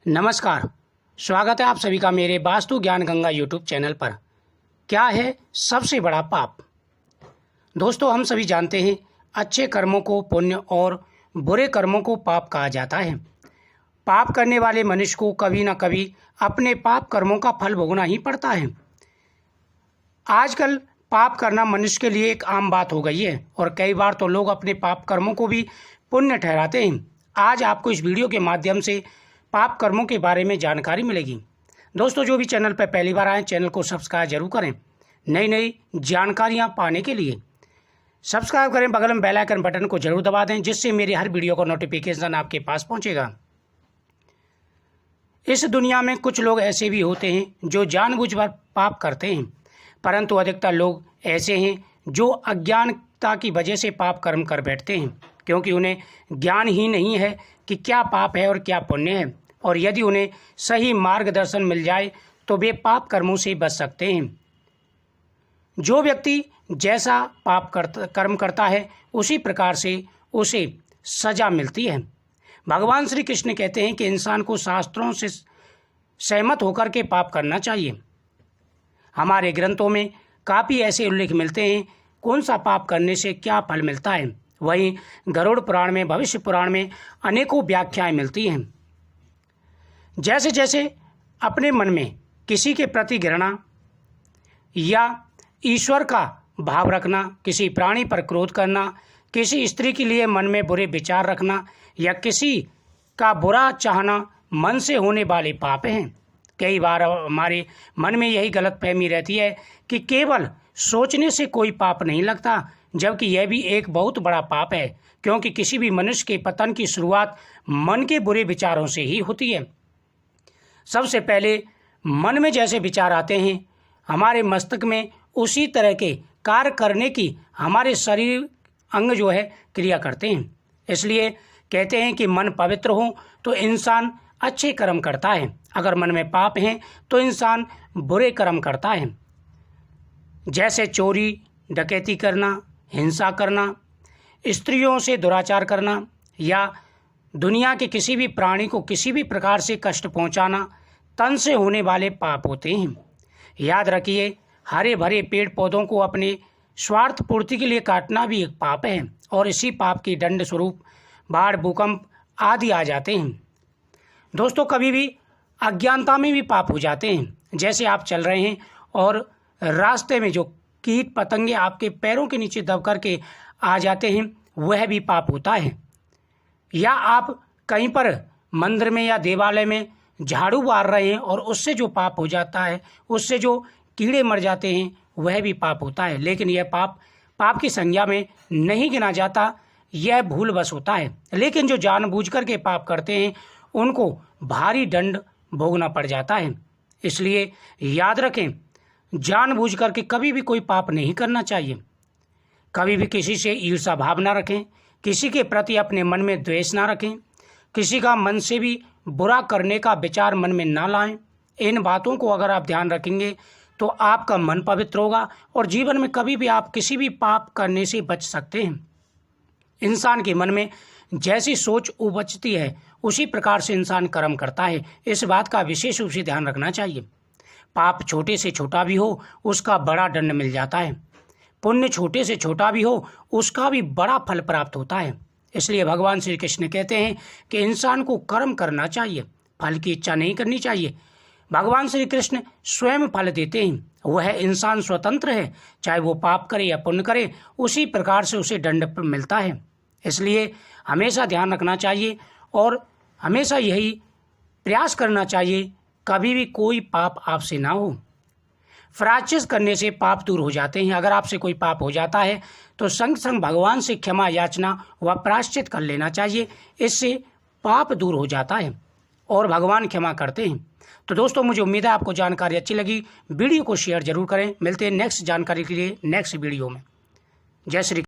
नमस्कार, स्वागत है आप सभी का मेरे वास्तु ज्ञान गंगा यूट्यूब चैनल पर। क्या है सबसे बड़ा पाप? दोस्तों, हम सभी जानते हैं अच्छे कर्मों को पुण्य और बुरे कर्मों को पाप कहा जाता है। पाप करने वाले मनुष्य को कभी न कभी अपने पाप कर्मों का फल भोगना ही पड़ता है। आजकल पाप करना मनुष्य के लिए एक आम बात हो गई है और कई बार तो लोग अपने पाप कर्मों को भी पुण्य ठहराते हैं। आज आपको इस वीडियो के माध्यम से पाप कर्मों के बारे में जानकारी मिलेगी। दोस्तों, जो भी चैनल पर पहली बार आए चैनल को सब्सक्राइब जरूर करें नई नई जानकारियां पाने के लिए। सब्सक्राइब करें, बगल में बेल आइकन बटन को जरूर दबा दें जिससे मेरी हर वीडियो का नोटिफिकेशन आपके पास पहुंचेगा। इस दुनिया में कुछ लोग ऐसे भी होते हैं जो जानबूझकर पाप करते हैं, परंतु अधिकतर लोग ऐसे हैं जो अज्ञानता की वजह से पाप कर्म कर बैठते हैं, क्योंकि उन्हें ज्ञान ही नहीं है कि क्या पाप है और क्या पुण्य है। और यदि उन्हें सही मार्गदर्शन मिल जाए तो वे पाप कर्मों से बच सकते हैं। जो व्यक्ति जैसा कर्म करता है उसी प्रकार से उसे सजा मिलती है। भगवान श्री कृष्ण कहते हैं कि इंसान को शास्त्रों से सहमत होकर के पाप करना चाहिए। हमारे ग्रंथों में काफ़ी ऐसे उल्लेख मिलते हैं कौन सा पाप करने से क्या फल मिलता है। वहीं गरुड़ पुराण में, भविष्य पुराण में अनेकों व्याख्याएं मिलती हैं। जैसे जैसे अपने मन में किसी के प्रति घृणा या ईश्वर का भाव रखना, किसी प्राणी पर क्रोध करना, किसी स्त्री के लिए मन में बुरे विचार रखना या किसी का बुरा चाहना मन से होने वाले पाप हैं। कई बार हमारे मन में यही गलतफहमी रहती है कि केवल सोचने से कोई पाप नहीं लगता, जबकि यह भी एक बहुत बड़ा पाप है, क्योंकि किसी भी मनुष्य के पतन की शुरुआत मन के बुरे विचारों से ही होती है। सबसे पहले मन में जैसे विचार आते हैं हमारे मस्तिष्क में उसी तरह के कार्य करने की हमारे शरीर अंग जो है क्रिया करते हैं। इसलिए कहते हैं कि मन पवित्र हो तो इंसान अच्छे कर्म करता है, अगर मन में पाप हैं तो इंसान बुरे कर्म करता है। जैसे चोरी डकैती करना, हिंसा करना, स्त्रियों से दुराचार करना या दुनिया के किसी भी प्राणी को किसी भी प्रकार से कष्ट पहुंचाना तन से होने वाले पाप होते हैं। याद रखिए, हरे भरे पेड़ पौधों को अपने स्वार्थ पूर्ति के लिए काटना भी एक पाप है और इसी पाप की दंड स्वरूप बाढ़, भूकंप आदि आ जाते हैं। दोस्तों, कभी भी अज्ञानता में भी पाप हो जाते हैं। जैसे आप चल रहे हैं और रास्ते में जो कीट पतंगे आपके पैरों के नीचे दब करके आ जाते हैं, वह भी पाप होता है। या आप कहीं पर मंदिर में या देवालय में झाड़ू मार रहे हैं और उससे जो पाप हो जाता है, उससे जो कीड़े मर जाते हैं, वह भी पाप होता है। लेकिन यह पाप की संज्ञा में नहीं गिना जाता, यह भूलवश होता है। लेकिन जो जानबूझ करके पाप करते हैं उनको भारी दंड भोगना पड़ जाता है। इसलिए याद रखें, जानबूझ करके कभी भी कोई पाप नहीं करना चाहिए। कभी भी किसी से ईर्ष्या भाव ना रखें, किसी के प्रति अपने मन में द्वेष ना रखें, किसी का मन से भी बुरा करने का विचार मन में ना लाएं। इन बातों को अगर आप ध्यान रखेंगे तो आपका मन पवित्र होगा और जीवन में कभी भी आप किसी भी पाप करने से बच सकते हैं। इंसान के मन में जैसी सोच उपजती है उसी प्रकार से इंसान कर्म करता है। इस बात का विशेष रूप से ध्यान रखना चाहिए। पाप छोटे से छोटा भी हो उसका बड़ा दंड मिल जाता है, पुण्य छोटे से छोटा भी हो उसका भी बड़ा फल प्राप्त होता है। इसलिए भगवान श्री कृष्ण कहते हैं कि इंसान को कर्म करना चाहिए, फल की इच्छा नहीं करनी चाहिए। भगवान श्री कृष्ण स्वयं फल देते हैं, वह इंसान स्वतंत्र है, चाहे वो पाप करे या पुण्य करे उसी प्रकार से उसे दंड मिलता है। इसलिए हमेशा ध्यान रखना चाहिए और हमेशा यही प्रयास करना चाहिए कभी भी कोई पाप आपसे ना हो। प्रायश्चित करने से पाप दूर हो जाते हैं। अगर आपसे कोई पाप हो जाता है तो संग संग भगवान से क्षमा याचना व प्रायश्चित कर लेना चाहिए। इससे पाप दूर हो जाता है और भगवान क्षमा करते हैं। तो दोस्तों, मुझे उम्मीद है आपको जानकारी अच्छी लगी। वीडियो को शेयर जरूर करें। मिलते हैं नेक्स्ट जानकारी के लिए नेक्स्ट वीडियो में। जय श्री